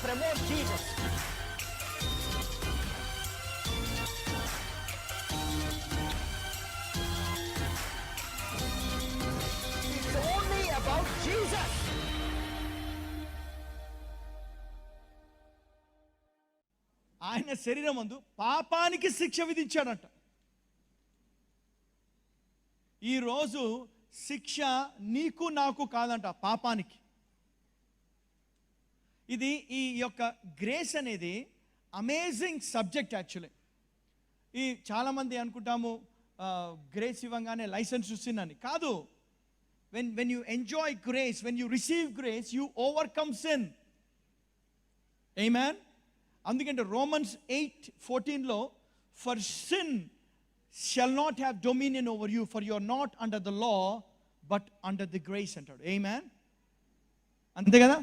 promote Jesus. It's only about Jesus. ఆయన శరీరమందు పాపానికి శిక్ష విధించాడంట. ఈరోజు శిక్ష నీకు నాకు కాదంట, పాపానికి. ఇది ఈ యొక్క గ్రేస్ అనేది అమేజింగ్ సబ్జెక్ట్ యాక్చువల్లీ. ఈ చాలామంది అనుకుంటాము గ్రేస్ ఇవ్వగానే లైసెన్స్ ఇస్తున్నాను. కాదు. When you enjoy grace, when you receive grace, you overcome sin. Amen. అందుకంటే Romans 8:14 for sin shall not have dominion over you, for you are not under the law but under the grace అంటాడు. ఆమేన్. అంతే కదా.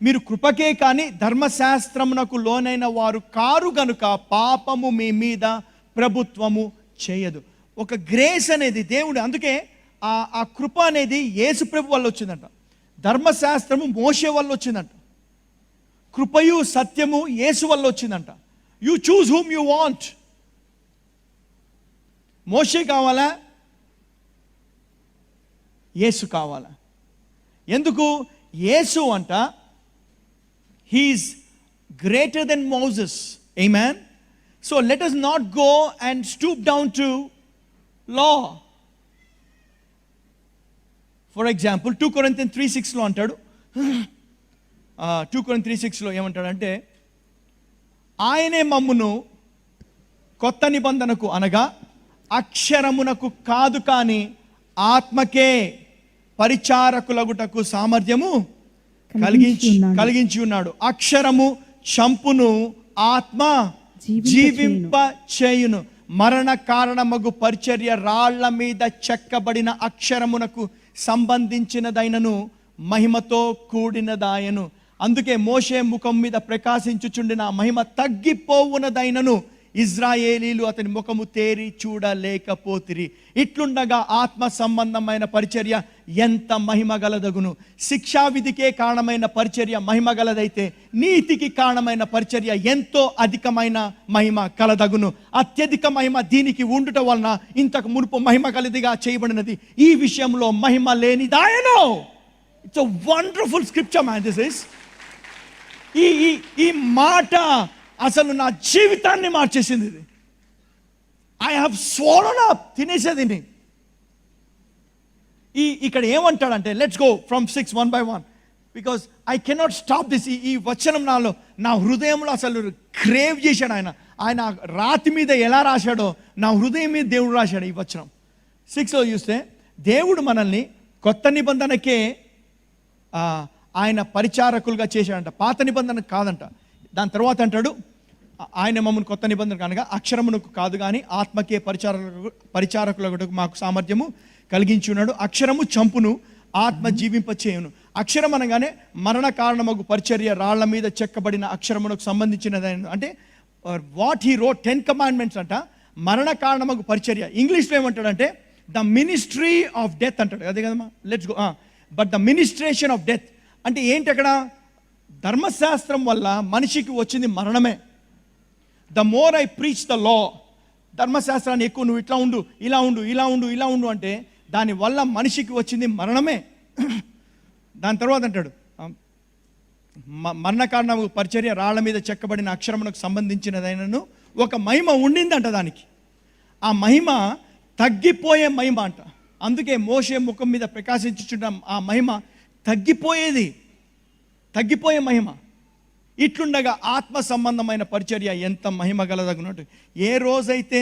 మీరు కృపకే కానీ ధర్మశాస్త్రమునకు లోనైన వారు car గనుక పాపము మీ మీద ప్రభుత్వము చేయదు. ఒక గ్రేస్ అనేది దేవుడు, అందుకే ఆ కృప అనేది యేసు ప్రభు వల్ల వచ్చిందంట. ధర్మశాస్త్రము మోషే వల్ల వచ్చిందంట. కృపయు సత్యము యేసు వల్ల వచ్చిందంట. You choose whom you want. Moshe కావాలా, యేసు కావాలా? ఎందుకు? యేసు అంట he is greater than Moses. Amen. So let us not go and stoop down to law. For example 2 Corinthians 3:6 అంటాడు. 2 Corinthians 3:6 ఏమంటాడంటే, ఆయనే మమ్మును కొత్త నిబంధనకు అనగా అక్షరమునకు కాదు కానీ ఆత్మకే పరిచారకులగుటకు సామర్థ్యము కలిగించి ఉన్నాడు. అక్షరము చంపును, ఆత్మ జీవింప చేయును. మరణ కారణమగు పరిచర్య రాళ్ల మీద చెక్కబడిన అక్షరమునకు సంబంధించినదైనను మహిమతో కూడినదాయను. అందుకే మోషే ముఖం మీద ప్రకాశించుచుండిన మహిమ తగ్గిపోవునదైనను ఇజ్రాయేలీలు అతని ముఖము తేరి చూడలేకపోతిరి. ఇట్లుండగా ఆత్మ సంబంధమైన పరిచర్య ఎంత మహిమ గలదగును. శిక్షావిధికే కారణమైన పరిచర్య మహిమ గలదైతే నీతికి కారణమైన పరిచర్య ఎంతో అధికమైన మహిమ కలదగును. అత్యధిక మహిమ దీనికి ఉండుట వలన ఇంతకు మునుపు మహిమ గలదిగా చేయబడినది ఈ విషయంలో మహిమ లేనిదాయను. It's a wonderful scripture man. This is ఈ మాట అసలు నా జీవితాన్ని మార్చేసింది. ఇది ఐ హ్యావ్ స్వాలోన్ అప్, తినేసేది. ఇక్కడ ఏమంటాడంటే, let's go from 6 1 by 1 because I cannot stop this. ఈ వచనం నా హృదయంలో అసలు క్రేవ్ చేశాడు ఆయన. ఆయన రాతి మీద ఎలా రాశాడో నా హృదయం మీద దేవుడు రాశాడు ఈ వచనం. 6లో చూస్తే దేవుడు మనల్ని కొత్త నిబంధనకే ఆయన పరిచారకులుగా చేశాడంట, పాత నిబంధన కాదంట. దాని తర్వాత అంటాడు, ఆయన మమ్మల్ని కొత్త నిబంధన కనుక అక్షరమునకు కాదు కానీ ఆత్మకే పరిచారకులకు మాకు సామర్థ్యము కలిగించి ఉన్నాడు. అక్షరము చంపును, ఆత్మ జీవింపచేయును. అక్షరం అనగానే మరణ కారణమగు పరిచర్య రాళ్ల మీద చెక్కబడిన అక్షరమునకు సంబంధించినది. అంటే వాట్ హీ రోట్ 10 commandments అంట మరణ కారణమగు పరిచర్య. ఇంగ్లీష్లో ఏమంటాడంటే ద మినిస్ట్రీ ఆఫ్ డెత్ అంటాడు. అదే కదమ్మా. Let's go. But the ministration of death అంటే ఏంటి? అక్కడ ధర్మశాస్త్రం వల్ల మనిషికి వచ్చింది మరణమే. The more I preach the law, ధర్మశాస్త్రాన్ని ఎక్కువ నువ్వు ఇట్లా ఉండు, ఇలా ఉండు, ఇలా ఉండు, ఇలా ఉండు అంటే దానివల్ల మనిషికి వచ్చింది మరణమే. దాని తర్వాత అంటాడు మరణ కారణం పరిచర్య రాళ్ల మీద చెక్కబడిన అక్షరమునకు సంబంధించినదైనను ఒక మహిమ ఉండిందంట దానికి. ఆ మహిమ తగ్గిపోయే మహిమ అంట. అందుకే మోషే ముఖం మీద ప్రకాశించుచున్న ఆ మహిమ తగ్గిపోయే మహిమ. ఇట్లుండగా ఆత్మ సంబంధమైన పరిచర్య ఎంత మహిమ గలదగినట్టు. ఏ రోజైతే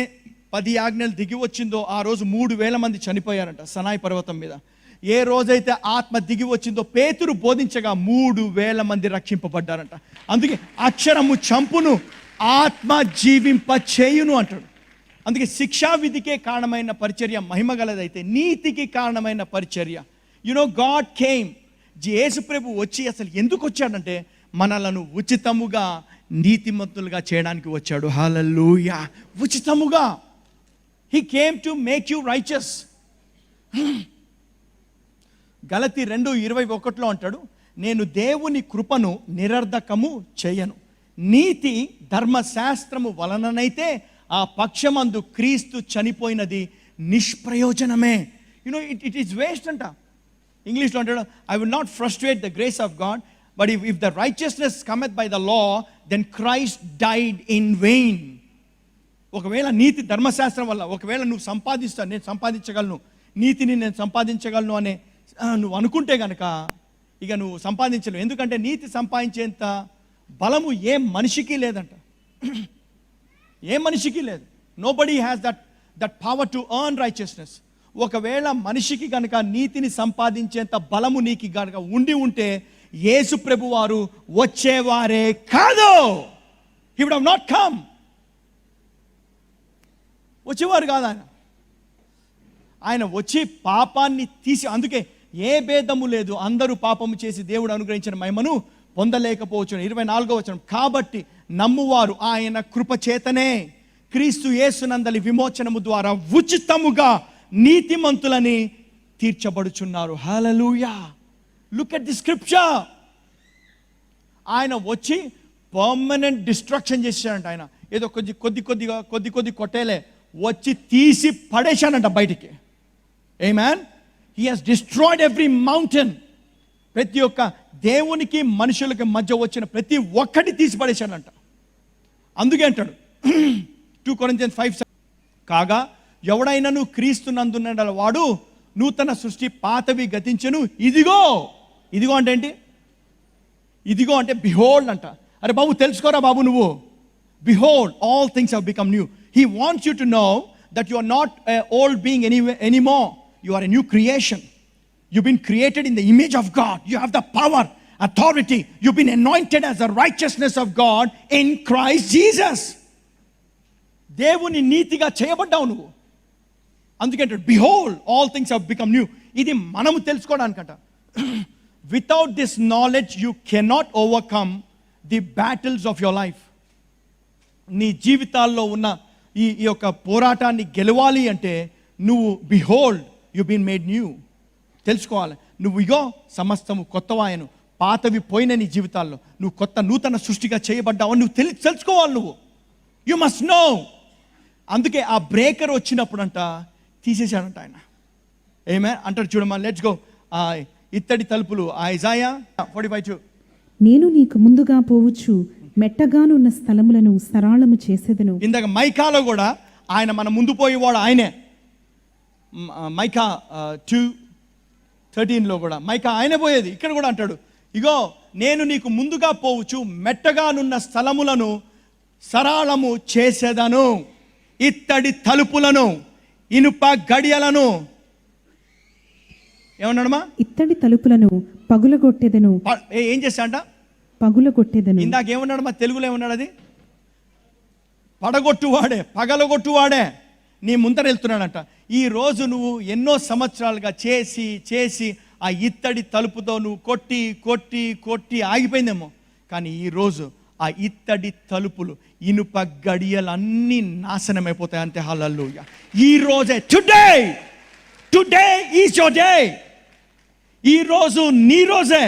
10 ఆజ్ఞలు దిగి వచ్చిందో ఆ రోజు 3,000 మంది చనిపోయారంట సనాయి పర్వతం మీద. ఏ రోజైతే ఆత్మ దిగి వచ్చిందో పేతురు బోధించగా 3,000 మంది రక్షింపబడ్డారంట. అందుకే అక్షరము చంపును, ఆత్మ జీవింప చేయును అంటాడు. అందుకే శిక్షావిధికే కారణమైన పరిచర్య మహిమ గలదైతే నీతికి కారణమైన పరిచర్య, గాడ్ కేమ్, యేసు ప్రభు వచ్చి అసలు ఎందుకు వచ్చాడంటే మనలను ఉచితముగా నీతిమంతులుగా చేయడానికి వచ్చాడు. హల్లెలూయా. ఉచితముగా. He came to make you righteous. Galati 2:21 అంటాడు, నేను దేవుని కృపను నిరర్ధకము చేయను. నీతి ధర్మశాస్త్రము వలననైతే ఆ పక్షమందు క్రీస్తు చనిపోయినది నిష్ప్రయోజనమే. ఇట్ ఈస్ వేస్ట్ అంట. ఇంగ్లీష్లో అంటాడు, I will not frustrate the grace of God, but if the righteousness cometh by the law, then Christ died in vain. ఒకవేళ నీతి ధర్మశాస్త్రం వల్ల ఒకవేళ నువ్వు సంపాదిస్తా, నేను సంపాదించగలను, నీతిని నేను సంపాదించగలను అనే నువ్వు అనుకుంటే కనుక ఇక నువ్వు సంపాదించలేవు. ఎందుకంటే నీతి సంపాదించేంత బలము ఏ మనిషికి లేదంట. ఏ మనిషికి లేదు. Nobody has that power to earn righteousness. ఒకవేళ మనిషికి కనుక నీతిని సంపాదించేంత బలము నీకు కనుక ఉంటే యేసు ప్రభు వారు వచ్చేవారే కాదు. He would have not come. వచ్చేవారు కాదు ఆయన వచ్చి పాపాన్ని తీసి, అందుకే ఏ భేదము లేదు, అందరూ పాపము చేసి దేవుడు అనుగ్రహించిన మహిమను పొందలేకపోవచ్చు. 24వ వచనం, కాబట్టి నమ్మువారు ఆయన కృపచేతనే క్రీస్తు యేసునందలి విమోచనము ద్వారా ఉచితముగా నీతిమంతులని తీర్చబడుచున్నారు. Hallelujah. Look at the scripture. ఆయన వచ్చి పర్మనెంట్ డిస్ట్రక్షన్ చేశాడంట. ఆయన ఏదో కొద్ది కొట్టేలే, వచ్చి తీసి పడేశానంట బయటికి. Amen. He has destroyed every mountain. ప్రతి ఒక్క దేవునికి మనుషులకి మధ్య వచ్చిన ప్రతి ఒక్కటి తీసి పడేశాడంట. అందుకే అంటాడు 2 Corinthians 5, కాగా ఎవడైనను క్రీస్తునందున్న వాడు నూతన సృష్టి, పాతవి గతించెను, ఇదిగో అంటే ఏంటి? ఇదిగో అంటే బిహోల్డ్ అంట. అరే బాబు తెలుసుకోరా బాబు నువ్వు. Behold all things have become new. He wants you to know that you are not an old being anymore. You are a new creation. You've been created in the image of God. You have the power, authority. You've been anointed as the righteousness of God in Christ Jesus. దేవుని నీతిగా చేయబడ్డావు నువ్వు. అందుకే behold all things have become new. ఇది మనము తెలుసుకోవడానికంట. Without this knowledge you cannot overcome the battles of your life. నీ జీవితాల్లో ఉన్న ఈ యొక్క పోరాటాన్ని గెలవాలి అంటే నువ్వు behold you been made new తెలుసుకోవాలి. నువ్వు ఇగో సమస్తము కొత్తవాయను, పాతవి పోయిన నీ జీవితాల్లో నువ్వు నూతన సృష్టిగా చేయబడ్డావు నువ్వు తెలుసుకోవాలి. నువ్వు యు మస్ట్ నో. అందుకే ఆ బ్రేకర్ వచ్చినప్పుడు అంట తీసేశాడంట ఆయన. ఏమే అంటాడు చూడమ్మా, లెట్స్ గో. ఇత్తడి తలుపులు, ఐజాయా 45. నేను నీకు ముందుగా పోవచ్చు, మెట్టగానున్న స్థలములను సరళము చేసేదను. ఇందాక మైకాలో కూడా ఆయన మన ముందు పోయేవాడు ఆయనే. మైకా 2:13 కూడా మైకా ఆయనే పోయేది. ఇక్కడ కూడా అంటాడు, ఇగో నేను నీకు ముందుగా పోవచ్చు, మెట్టగానున్న స్థలములను సరళము చేసేదను, ఇత్తడి తలుపులను, ఇనుప గడియలను. ఏమన్నాడమ్మా? ఇత్తడి తలుపులను పగులగొట్టేదను. ఏం చేస్తాడంట? పగులగొట్టేదను. ఇందాక ఏమన్నాడమ్మా? తెలుగులో ఏమన్నాడు? అది పడగొట్టువాడే, పగలగొట్టువాడే నీ ముందర వెళ్తున్నాడంట. ఈ రోజు నువ్వు ఎన్నో సంవత్సరాలుగా చేసి ఆ ఇత్తడి తలుపుతో నువ్వు కొట్టి ఆగిపోయిందేమో. కానీ ఈరోజు ఆ ఇత్తడి తలుపులు, ఇనుప గడియలన్నీ నాశనం అయిపోతాయి అంతే. హల్లెలూయా. ఈ రోజే, టుడే ఈజ్ యువర్ డే. ఈ రోజు నీ రోజే.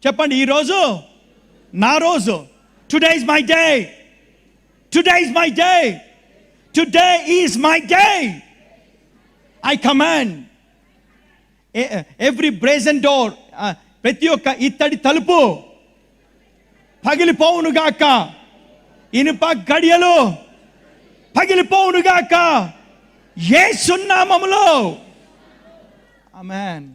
చెప్పండి, ఈ రోజు నా రోజు. Today is my day. Today is my day. Today is my day. I command every brazen door, ప్రతి ఒక్క ఇత్తడి తలుపు పగిలిపోవునుగాక, ఇనుప గడియలు పగిలిపోవునుగాక యేసు నామములో. ఆమేన్.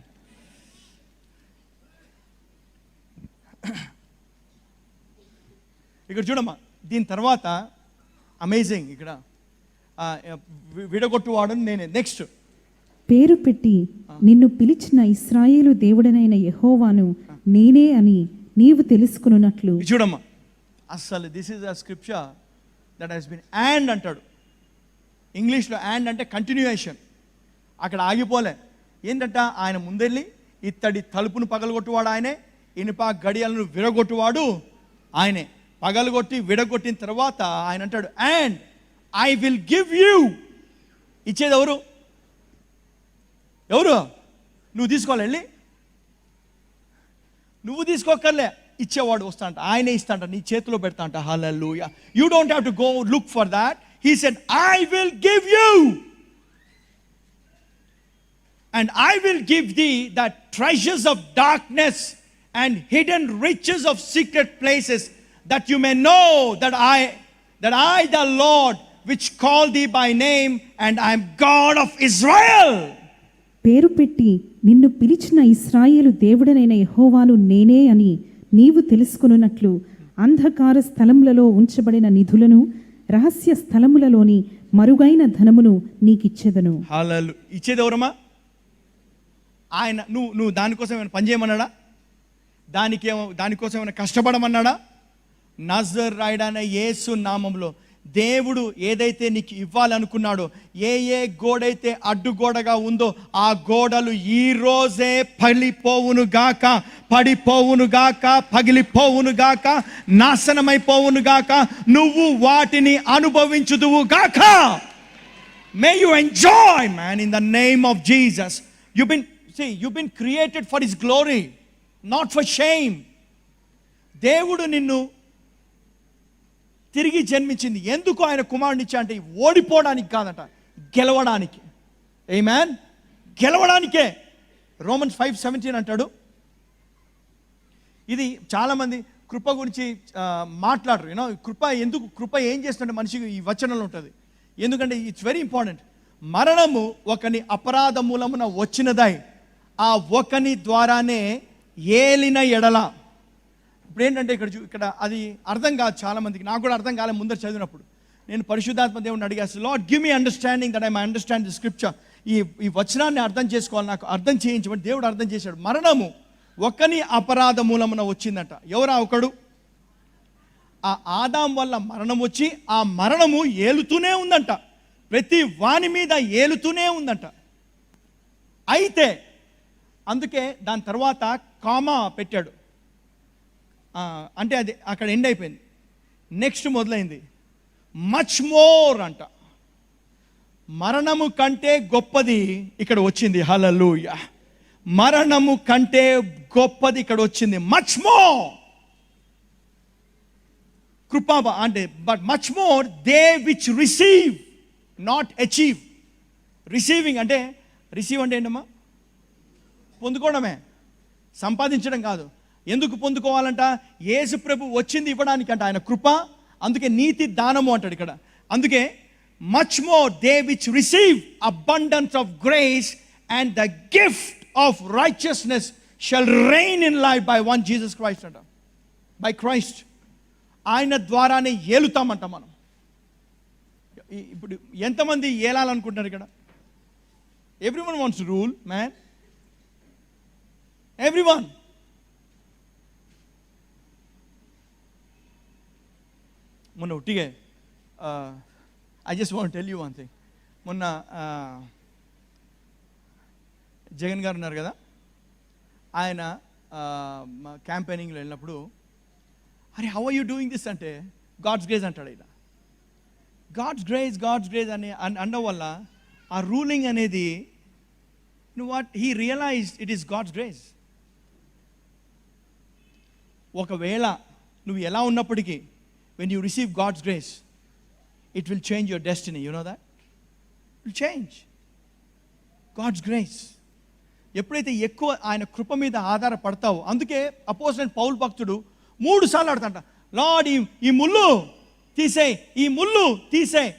ఇక్కడ చూడమ్మా, దీని తర్వాత అమేజింగ్. ఇక్కడ విడగొట్టువాడు నేనే. నెక్స్ట్, పేరు పెట్టి నిన్ను పిలిచిన ఇశ్రాయేలు దేవుడనైన యెహోవాను నేనే అని నీవు తెలుసుకున్నట్లు. చూడమ్మా, అసలు this is a scripture that has been. And అంటాడు ఇంగ్లీష్లో. అండ్ అంటే కంటిన్యూయేషన్. అక్కడ ఆగిపోలే. ఏంటంట? ఆయన ముందెళ్ళి ఇత్తడి తలుపును పగలగొట్టువాడు ఆయనే, ఇనుప గడియలను విడగొట్టువాడు ఆయనే. పగలగొట్టి విడగొట్టిన తర్వాత ఆయన అంటాడు, and I will give you. ఇచ్చేది ఎవరు? నువ్వు తీసుకోవాలి వెళ్ళి. నువ్వు తీసుకోకర్లే, ఇచ్చేవాడు వస్తా అంట, ఆయనే ఇస్తా అంట, నీ చేతిలో పెడతా అంట. Hallelujah. You don't have to go look for that. He said I will give you and I will give thee the treasures of darkness and hidden riches of secret places, that you may know that I the Lord which call thee by name, and I am God of Israel. పేరు పెట్టి నిన్ను పిలిచిన ఇశ్రాయేలు దేవుడనైన యెహోవాను నేనే అని నీవు తెలుసుకొనున్నట్లు అంధకార స్థలములలో ఉంచబడిన నిధులను రహస్య స్థలములలోని మరుగైన ధనమును నీకిచ్చెదను. హల్లెలూయా. ఇచ్చేది ఎవరమ్మా? ఆయన. నువ్వు దానికోసం ఏమైనా పని చేయమన్నాడా? దానికోసం ఏమైనా కష్టపడమన్నాడా? నజరేయుడైన యేసు నామములో దేవుడు ఏదైతే నీకు ఇవ్వాలనుకున్నాడో, ఏ గోడైతే అడ్డుగోడగా ఉందో ఆ గోడలు ఈ రోజే పగిలిపోవును గాక, పడిపోవును గాక, పగిలిపోవును గాక, నాశనమైపోవును గాక. నువ్వు వాటిని అనుభవించుదువు గాక. May you enjoy, man, in the name of Jesus. You've been created for his glory, not for shame. దేవుడు నిన్ను తిరిగి జన్మించింది ఎందుకు ఆయన కుమారునిచ్చా అంటే ఓడిపోవడానికి కాదట, గెలవడానికి. ఆమేన్. గెలవడానికే. రోమన్స్ 5:17 అంటాడు. ఇది చాలామంది కృప గురించి మాట్లాడరు. కృప ఏం చేస్తుంటే మనిషికి ఈ వచనంలో ఉంటుంది. ఎందుకంటే ఇట్స్ వెరీ ఇంపార్టెంట్. మరణము ఒకని అపరాధ మూలమున వచ్చినదై ఆ ఒకని ద్వారానే ఏలిన ఎడల. ఇప్పుడు ఏంటంటే ఇక్కడ అది అర్థం కాదు చాలామందికి, నాకు కూడా అర్థం కాలే ముందర చదివినప్పుడు. నేను పరిశుద్ధాత్మ దేవుడిని అడిగాను, lord give me understanding that I may understand the scripture. ఈ వచనాన్ని అర్థం చేసుకోవాలి, నాకు అర్థం చేయించమని దేవుడు అర్థం చేశాడు. మరణము ఒకని అపరాధ మూలమున వచ్చిందంట. ఎవరా ఒకడు? ఆ ఆదాం వల్ల మరణం వచ్చి ఆ మరణము ఏలుతూనే ఉందంట, ప్రతి వాని మీద ఏలుతూనే ఉందంట. అయితే అందుకే దాని తర్వాత కామా పెట్టాడు. అంటే అది అక్కడ ఎండ్ అయిపోయింది. నెక్స్ట్ మొదలైంది మచ్ మోర్ అంట. మరణము కంటే గొప్పది ఇక్కడ వచ్చింది. హల్లెలూయా. మరణము కంటే గొప్పది ఇక్కడ వచ్చింది. Much more. కృప అంటే but much more they which receive, not achieve. Receiving అంటే, రిసీవ్ అంటే ఏంటమ్మా? పొందుకోవడమే, సంపాదించడం కాదు. ఎందుకు పొందుకోవాలంట? యేసు ప్రభు వచ్చింది ఇవ్వడానికి అంట, ఆయన కృప. అందుకే నీతి దానము అంటాడు ఇక్కడ. అందుకే much more they which receive abundance of grace and the gift of righteousness shall reign in life by one Jesus Christ అంట. By Christ. ఆయన ద్వారానే ఏలుతామంట మనం. ఇప్పుడు ఎంతమంది ఏలాలనుకుంటున్నారు ఇక్కడ? Everyone wants to rule, man. Everyone. మొన్న ఉట్టిగా I just want tell you one thing. మొన్న జగన్ గారు ఉన్నారు కదా, ఆయన క్యాంపెయినింగ్లో వెళ్ళినప్పుడు, అరే how are you doing this అంటే గాడ్స్ గ్రేస్ అంటాడు. ఇలా గాడ్స్ గ్రేస్ అని అనడం వల్ల ఆ రూలింగ్ అనేది, what he realised it is God's grace. ఒకవేళ నువ్వు ఎలా ఉన్నప్పటికీ when you receive God's grace, it will change your destiny. You know that? It will change. God's grace. ఎప్పుడైతే ఎక్కువ ఆయన కృప మీద ఆధారపడతావో, అందుకే అపోస్తలుడైన పౌలు భక్తుడు 3 సార్లు అడతాడంట, లార్డ్ ఈ ముళ్ళు తీసేయ్, ఈ ముళ్ళు తీసేయ్.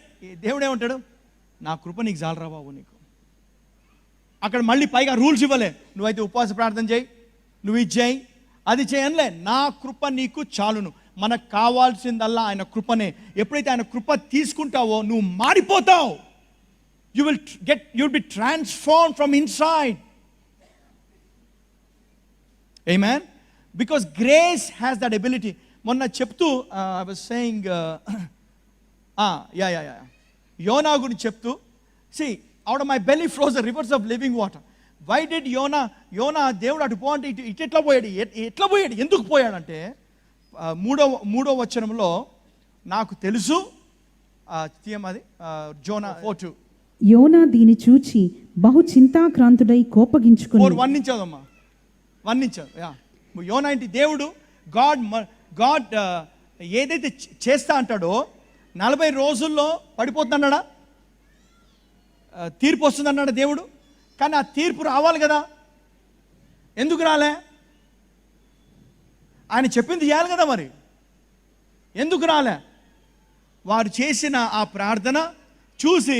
దేవుడు ఏమంటాడు? నా కృప నీకు చాలరా బాబు. నీకు అక్కడ మళ్ళీ పైగా రూల్స్ ఇవ్వలే, నువ్వైతే ఉపవాస ప్రార్థన చేయి, నువ్వు ఇది చేయి, అది చేయనులే, నా కృప నీకు చాలును. మనకు కావాల్సిందల్లా ఆయన కృపనే. ఎప్పుడైతే ఆయన కృప తీసుకుంటావో నువ్వు మారిపోతావు. You will be transformed from inside. Amen. Because grace has that ability. మొన్న చెప్తూ ఐ వాజ్ సేయింగ్ యోనా గురించి చెప్తూ, see out of my belly flows the rivers of living water. Why did యోనా దేవుడు అటు పో అంటే ఇటు ఎట్లా పోయాడు? ఎందుకు పోయాడంటే మూడో వచనంలో నాకు తెలుసు, అది జోనా 4:2. యోనా దీని చూచి బహు చింతాక్రాంతుడై కోపగించుకుని. 1 నుంచి చదవమ్మా. 1 నుంచి. యోనా ఏంటి, దేవుడు గాడ్ ఏదైతే చేస్తా అంటాడో 40 రోజుల్లో పడిపోతున్నాడా, తీర్పు వస్తుందన్నాడు దేవుడు. కానీ ఆ తీర్పు రావాలి కదా, ఎందుకు రాలే? ఆయన చెప్పింది చేయాలి కదా, మరి ఎందుకు రాలే? వారు చేసిన ఆ ప్రార్థన చూసి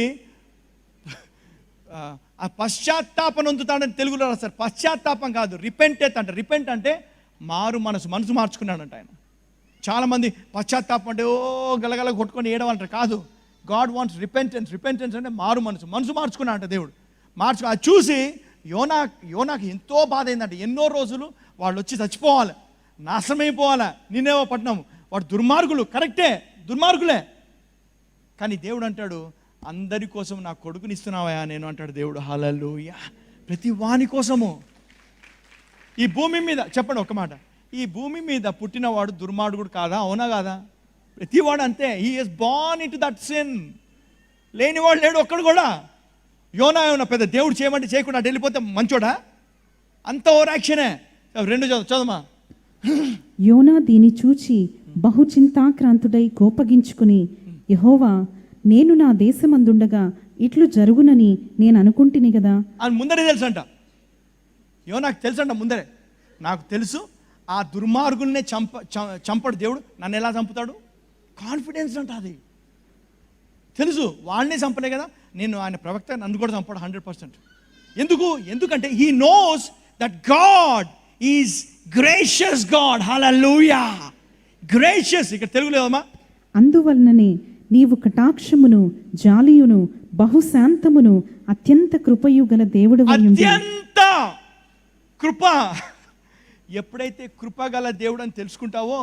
ఆ పశ్చాత్తాపం పొందుతాడని తెలుగులో రాస్తారు. పశ్చాత్తాపం కాదు, రిపెంటెత్ అంటే. రిపెంట్ అంటే మనసు మార్చుకున్నాడంట ఆయన. చాలామంది పశ్చాత్తాపం అంటే ఓ గలగల కొట్టుకొని ఏడవాలంటారు. కాదు, గాడ్ వాంట్స్ రిపెంటెన్స్. రిపెంటెన్స్ అంటే మనసు మార్చుకున్నాడంట దేవుడు. అది చూసి యోనాకి ఎంతో బాధ అయిందంట. ఎన్నో రోజులు వాళ్ళు వచ్చి చచ్చిపోవాలి, నాశనమైపోవాలి. నిన్నేవో పట్నం వాడు దుర్మార్గులు, కరెక్టే, దుర్మార్గులే. కానీ దేవుడు అంటాడు, అందరి కోసం నా కొడుకుని ఇస్తున్నావా నేను అంటాడు దేవుడు. హల్లెలూయా. ప్రతి వాని కోసము. ఈ భూమి మీద చెప్పండి ఒక మాట, ఈ భూమి మీద పుట్టినవాడు దుర్మార్గుడు కాదా? అవునా కాదా? ప్రతివాడు అంతే. He is Born into that sin. లేనివాడు లేడు ఒక్కడు కూడా. యోనా ఏమన్నా పెద్ద దేవుడు చేయమంటే చేయకుండా అటు వెళ్ళిపోతే మంచోడా? అంత ఓవర్ యాక్షనే. 2 చదవమా. యోనా దీని చూచి బహుచింతాక్రాంతుడై కోపగించుకుని, యెహోవా, నేను నా దేశమందుండగా ఇట్లు జరుగునని నేను అనుకుంటుని కదా. అని ముందరే తెలుసంట యోనాకు. తెలుసంట ముందరే, నాకు తెలుసు ఆ దుర్మార్గుల్నే చంపడు దేవుడు, నన్ను ఎలా చంపుతాడు? కాన్ఫిడెన్స్ అంట అది. తెలుసు వాళ్ళనే చంపలే కదా, నేను ఆయన ప్రవక్త, నన్ను కూడా చంపాడు 100%. ఎందుకంటే he knows that God is gracious God. Hallelujah. Gracious ఇక్కడ తెలుగులో ఏమా? అందువలననే నీవు కటాక్షమును జాలియును బహుశాంతమును అత్యంత కృపయు గల దేవుడు. అత్యంత కృప. ఎప్పుడైతే కృప గల దేవుడు అని తెలుసుకుంటావో,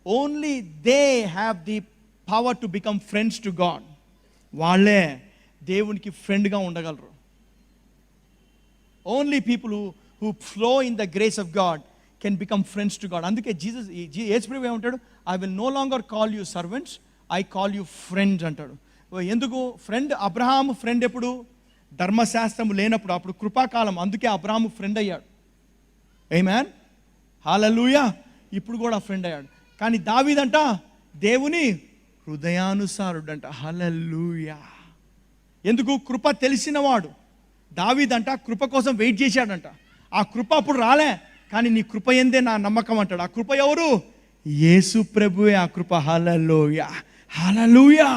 only they have the power to become friends to God. వాళ్ళే దేవునికి ఫ్రెండ్గా ఉండగలరు. Only people who flow in the grace of God can become friends to God. అందుకే యేసుప్రభు ఏమంటాడు? I will no longer call you servants, I call you friends అంటాడు. ఎందుకు friend? Abraham friend ఎప్పుడు? ధర్మశాస్త్రము లేనప్పుడు, అప్పుడు కృపాకాలం. అందుకే అబ్రహాము ఫ్రెండ్ అయ్యాడు. ఆమేన్. హల్లెలూయా. ఇప్పుడు కూడా ఫ్రెండ్ అయ్యాడు. కానీ దావీదంట దేవుని హృదయానుసారుడంట. హల్లెలూయా. ఎందుకు? కృప తెలిసినవాడు. దావీదంట కృప కోసం వెయిట్ చేశాడంట. ఆ కృప అప్పుడు రాలే, కానీ నీ కృప ఎందే నా నమ్మకం అంటాడు. ఆ కృప ఎవరు? యేసు ప్రభువే ఆ కృప. హల్లెలూయా. హల్లెలూయా.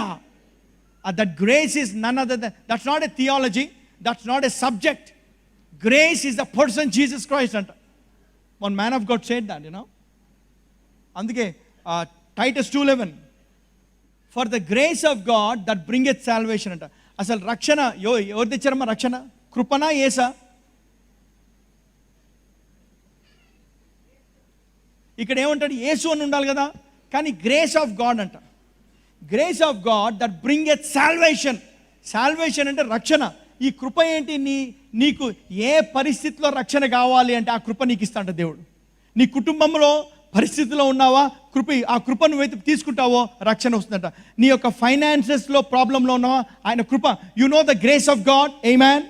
That grace is none other than, that's not a theology, that's not a subject. Grace is the person Jesus Christ anta. One man of God said that, అందుకే Titus 2:11, for the grace of God that bringeth salvation అంట. అసలు రక్షణ ఎవరు తెచ్చారమ్మా? రక్షణ కృపనా యేసా? ఇక్కడ ఏమంటాడు? యేసు అని ఉండాలి కదా, కానీ గ్రేస్ ఆఫ్ గాడ్ అంట. Grace of God that bringeth salvation. Salvation అంటే రక్షణ. ఈ కృప ఏంటి? నీకు ఏ పరిస్థితిలో రక్షణ కావాలి అంటే ఆ కృప నీకు ఇస్తాంట దేవుడు. నీ కుటుంబంలో పరిస్థితిలో ఉన్నావా, ఆ కృప నువ్వైతే తీసుకుంటావో రక్షణ వస్తుందంట. నీ యొక్క ఫైనాన్సెస్లో ప్రాబ్లంలో ఉన్నావా, ఆయన కృప. You know the grace of God. Amen.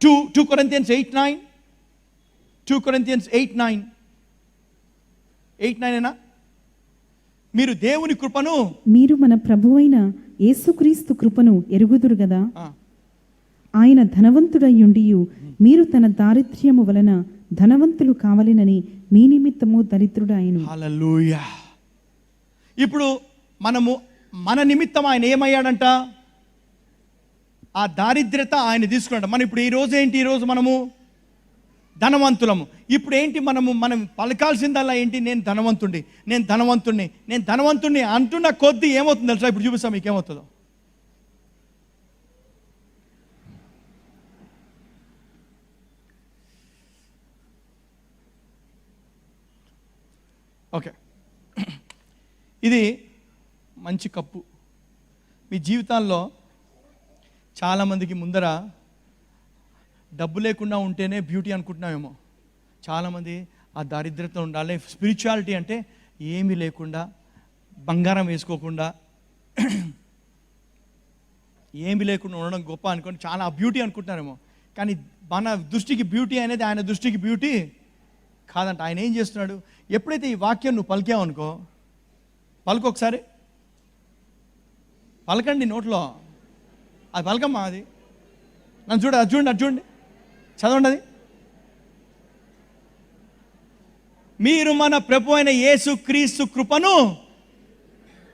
2 Corinthians 8:9. 2 Corinthians 8:9 ఏనా? మీరు దేవుని కృపను, మీరు మన ప్రభువైన యేసుక్రీస్తు కృపను ఎరుగుదురు గదా. ఆయన ధనవంతుడయ్యుండియు మీరు తన దారిద్ర్యము వలన ధనవంతులు కావలెనని మీ నిమిత్తము దరిద్రుడాయను. హల్లెలూయా. ఇప్పుడు మన నిమిత్తం ఆయన ఏమయ్యాడంట? ఆ దారిద్ర్యత ఆయన తీసుకున్నాడు. మనం ఇప్పుడు ఈరోజు ఏంటి? ఈరోజు మనము ధనవంతులము. ఇప్పుడు ఏంటి? మనం పలకాల్సిందల్లా ఏంటి? నేను ధనవంతుణ్ణి అంటున్న కొద్దీ ఏమవుతుంది తెలుసా? ఇప్పుడు చూపిస్తాం మీకు ఏమవుతుందో. ఓకే, ఇది మంచి కప్పు. మీ జీవితాల్లో చాలామందికి ముందర డబ్బు లేకుండా ఉంటేనే బ్యూటీ అనుకుంటున్నామేమో. చాలామంది ఆ దారిద్ర్యత ఉండాలి. స్పిరిచువాలిటీ అంటే ఏమీ లేకుండా, బంగారం వేసుకోకుండా, ఏమీ లేకుండా ఉండడం గొప్ప అనుకోండి, చాలా బ్యూటీ అనుకుంటున్నారేమో. కానీ మన దృష్టికి బ్యూటీ అనేది ఆయన దృష్టికి బ్యూటీ కాదంట. ఆయన ఏం చేస్తున్నాడు, ఎప్పుడైతే ఈ వాక్యం నువ్వు పలికావు అనుకో, పలుకు ఒకసారి, పలకండి నోట్లో, అది పలకమ్మా, అది నన్ను చూడండి, అది చూడండి, అది చూడండి, చదవండి అది. మీరు మన ప్రభు అయిన యేసు క్రీస్తు కృపను,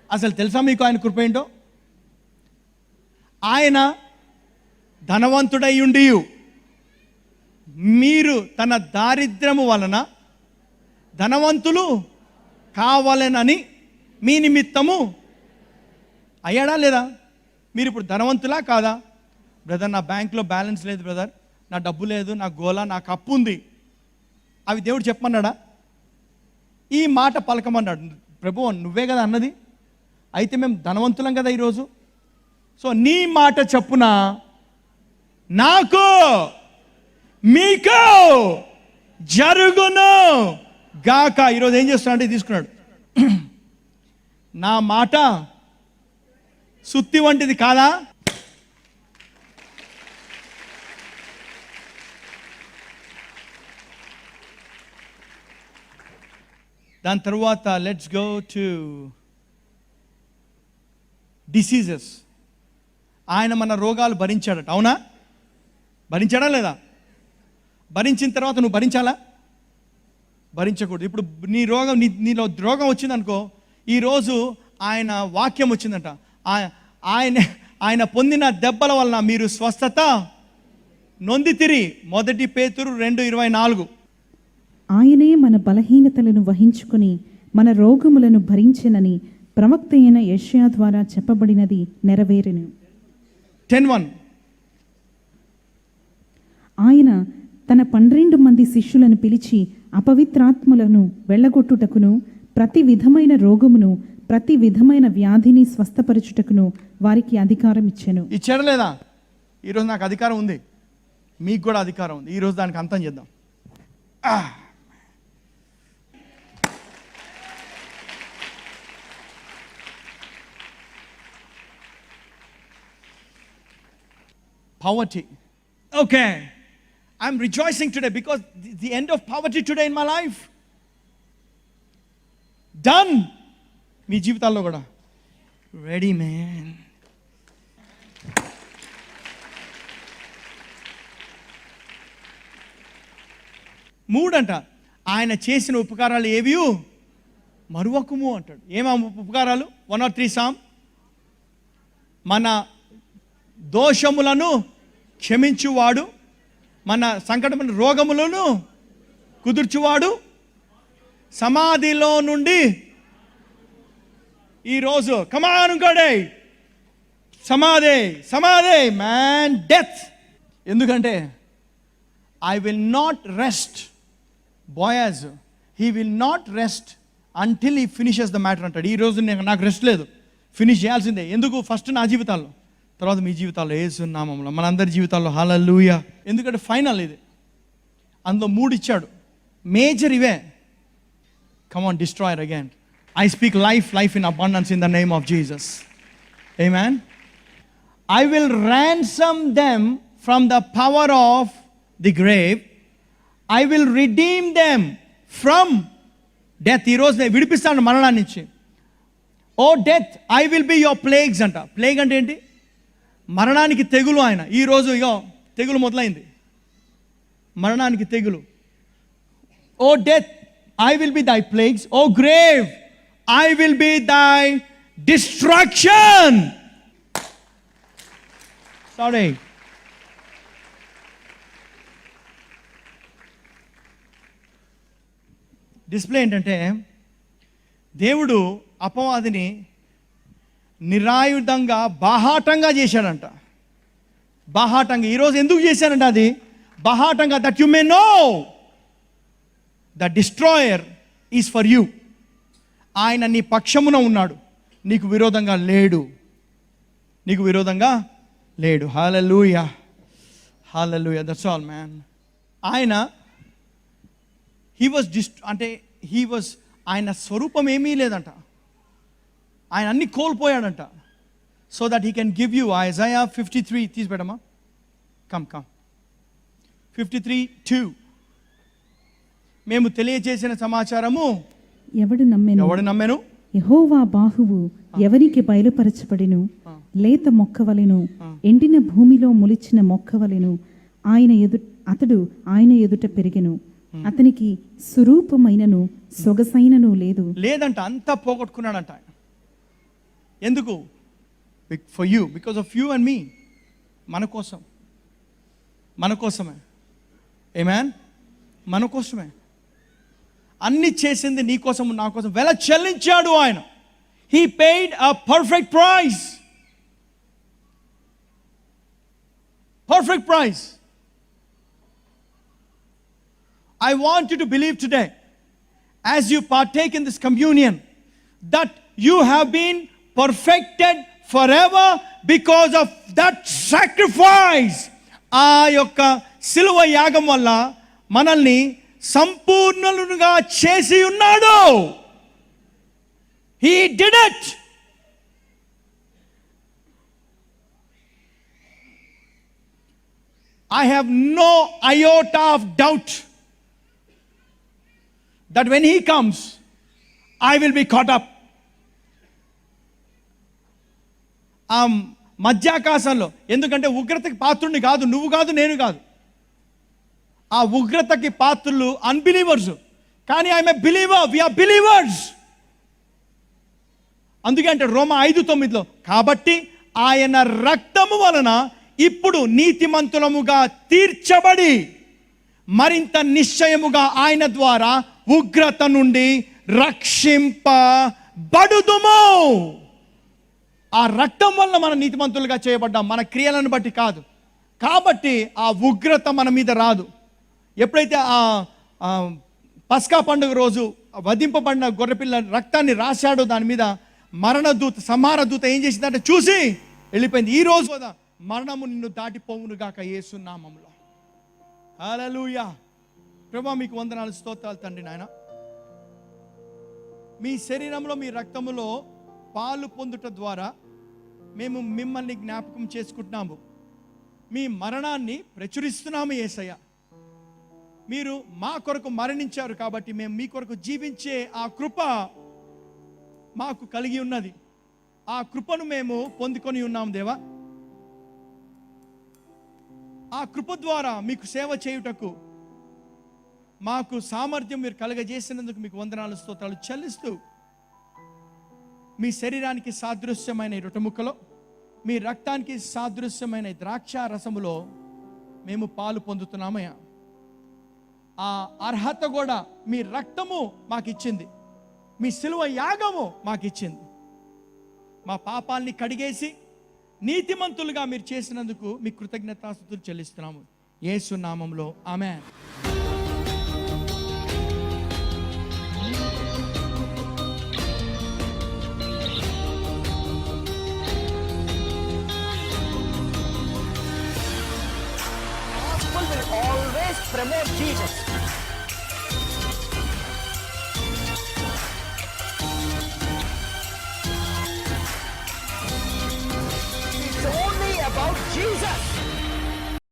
అసలు తెలుసా మీకు ఆయన కృప ఏంటో? ఆయన ధనవంతుడై ఉండి మీరు తన దారిద్ర్యము వలన ధనవంతులు కావాలనని మీ నిమిత్తము అయ్యాడా లేదా? మీరు ఇప్పుడు ధనవంతులా కాదా? బ్రదర్, నా బ్యాంక్లో బ్యాలెన్స్ లేదు బ్రదర్, నా డబ్బు లేదు, నా గోల, నాకు అప్పు ఉంది, అవి దేవుడు చెప్పమన్నాడా? ఈ మాట పలకమన్నాడు. ప్రభు నువ్వే కదా అన్నది, అయితే మేము ధనవంతులం కదా ఈరోజు. సో నీ మాట చెప్పున నాకు మీకు జరుగును గాక. ఈరోజు ఏం చేస్తున్నాడు, తీసుకున్నాడు. నా మాట సుత్తి వంటిది కాదా? దాని తర్వాత లెట్స్ గో టు డిసీజెస్. ఆయన మన రోగాలు భరించాడట, అవునా? భరించాడా లేదా? భరించిన తర్వాత నువ్వు భరించాలా? భరించకూడదు. ఇప్పుడు నీ రోగం, నీలో రోగం వచ్చిందనుకో, ఈరోజు ఆయన వాక్యం వచ్చిందంట, ఆయన పొందిన దెబ్బల వలన మీరు స్వస్థత నొందితిరి. 1 పేతురు 2:24. ఆయనే మన బలహీనతలను వహించుకొని మన రోగములను భరించెనని ప్రవక్త అయిన యెషయా ద్వారా చెప్పబడినది నెరవేరెను. 10:1. ఆయన తన 12 మంది శిష్యులను పిలిచి అపవిత్రాత్మలను వెళ్ళగొట్టుటకును ప్రతి విధమైన రోగమును ప్రతి విధమైన వ్యాధిని స్వస్థపరచుటకును వారికి అధికారం ఇచ్చెను. ఇచ్చాడా లేదా? ఈరోజు నాకు అధికారం ఉంది, మీకు కూడా అధికారం ఉంది. ఈరోజు దానికి అంతం చేద్దాం. Poverty. Okay, I'm rejoicing today because the end of poverty today in my life. Done. మీ జీవితాల్లో కూడా రెడీ మ్యాన్. మూడంట, ఆయన చేసిన ఉపకారాలు ఏవి మరువకుము అంటాడు. ఏమా ఉపకారాలు? 103 సామ్. మన దోషములను క్షమించువాడు, మన సంకటమైన రోగములను కుదుర్చువాడు, సమాధిలో నుండి ఈరోజు కమాన్ ఇంకోడే సమాధి మ్యాన్, డెత్. ఎందుకంటే I will not rest, because he will not rest until he finishes the matter అంటాడు. ఈరోజు నాకు రెస్ట్ లేదు, ఫినిష్ చేయాల్సిందే. ఎందుకు? ఫస్ట్ నా జీవితాల్లో, తర్వాత మీ జీవితాల్లో, యేసు నామములో, మనందరి జీవితాల్లో. హల్లెలూయా. ఎందుకంటే ఫైనల్ ఇది. అందులో 3 ఇచ్చాడు, మేజర్ ఇవే. Come on, destroyer again. I speak life in abundance in the name of Jesus. Amen. I will ransom them from the power of the grave. I will redeem them from death. ఈ రోజు నేను విడిపిస్తాను మరణాన్ని నుంచి. O death, I will be your plagues అంట. Plague అంటే ఏంటి? మరణానికి తెగులు ఆయన. ఈరోజు ఇగో తెగులు మొదలైంది, మరణానికి తెగులు. O death, I will be thy plagues. O grave, I will be thy destruction. Sorry. Display ఏంటంటే, దేవుడు అపవాదిని నిరాయుధంగా బాహాటంగా చేశాడంట. బాహాటంగా. ఈరోజు ఎందుకు చేశాడంట అది? బాహాటంగా, that you may know the destroyer is for you. ఆయన నీ పక్షమున ఉన్నాడు, నీకు విరోధంగా లేడు, నీకు విరోధంగా లేడు. Hallelujah, hallelujah. That's all man. ఆయన ఆయన స్వరూపం ఏమీ లేదంట, ఆయన అన్ని కోల్పోయాడంట. So that he can give you. Isaiah 53 తీసి పెట్టమ్మా. కమ్ 53:2. మేము తెలియజేసిన సమాచారము ఎవడు నమ్మెను ఎవడు నమ్మెను? యెహోవా బాహువు ఎవరికి బయలుపరచబడిను లేత మొక్కవలెను ఎండిన భూమిలో మొలిచిన మొక్కవలెను అతడు ఆయన ఎదుట పెరిగెను అతనికి సురూపమైనను సొగసైనను లేదంట, అంతా పోగొట్టుకున్నాడంట ఆయన. ఎందుకు? For you, because of you and me. మన కోసమే. ఆమేన్. మన కోసమే అన్ని చేసింది, నీ కోసం నా కోసం వెల చెల్లించాడు ఆయన. He paid a perfect price. I want you to believe today, as you partake in this communion, that you have been perfected forever because of that sacrifice. ఆ యొక్క సిలువ యాగం వల్ల మనల్ని సంపూర్ణులుగా చేసి ఉన్నాడు. He did it. I have no iota of doubt that when he comes, I will be caught up. మధ్యాకాశంలో, ఎందుకంటే ఉగ్రతకి పాత్రుడిని కాదు, నువ్వు కాదు, నేను కాదు. ఆ ఉగ్రతకి పాత్రులు అన్బిలీవర్స్, కానీ I'm a believer. We are believers. అందుకే అంటే రోమా 5:9 కాబట్టి ఆయన రక్తము వలన ఇప్పుడు నీతిమంతులముగా తీర్చబడి మరింత నిశ్చయముగా ఆయన ద్వారా ఉగ్రత నుండి రక్షింపబడుదుము. ఆ రక్తం వల్ల మనం నీతిమంతులుగా చేయబడ్డాం, మన క్రియలను బట్టి కాదు. కాబట్టి ఆ ఉగ్రత మన మీద రాదు. ఎప్పుడైతే ఆ పస్కా పండుగ రోజు వధింపబడిన గొర్రెపిల్ల రక్తాన్ని రాశాడో దాని మీద, మరణదూత సంహార దూత ఏం చేసిందంటే చూసి వెళ్ళిపోయింది. ఈ రోజు కదా మరణము నిన్ను దాటిపోవును గాక యేసు నామములో. హల్లెలూయా. ప్రభువా మీకు వందనాలు, స్తోత్రాలు తండ్రి. నాయన, మీ శరీరంలో మీ రక్తములో పాలు పొందుట ద్వారా మేము మిమ్మల్ని జ్ఞాపకం చేసుకుంటున్నాము. మీ మరణాన్ని ప్రచురిస్తున్నాము యేసయ్య. మీరు మా కొరకు మరణించారు కాబట్టి మేము మీ కొరకు జీవించే ఆ కృప మాకు కలిగి ఉన్నది. ఆ కృపను మేము పొందుకొని ఉన్నాము దేవా. ఆ కృప ద్వారా మీకు సేవ చేయుటకు మాకు సామర్థ్యం మీరు కలగజేసినందుకు మీకు వందనాలు, స్తోత్రాలు చెల్లిస్తూ, మీ శరీరానికి సాదృశ్యమైన రొట్టె ముక్కలో, మీ రక్తానికి సాదృశ్యమైన ద్రాక్ష రసములో మేము పాలు పొందుతున్నామయ్యా. ఆ అర్హత కూడా మీ రక్తము మాకు ఇచ్చింది, మీ సిలువ యాగము మాకు ఇచ్చింది. మా పాపాల్ని కడిగేసి నీతిమంతులుగా మీరు చేసినందుకు మీ కృతజ్ఞతాస్తుతులు చెల్లిస్తున్నాము యేసు నామములో. ఆమేన్. Gospel will always promote Jesus.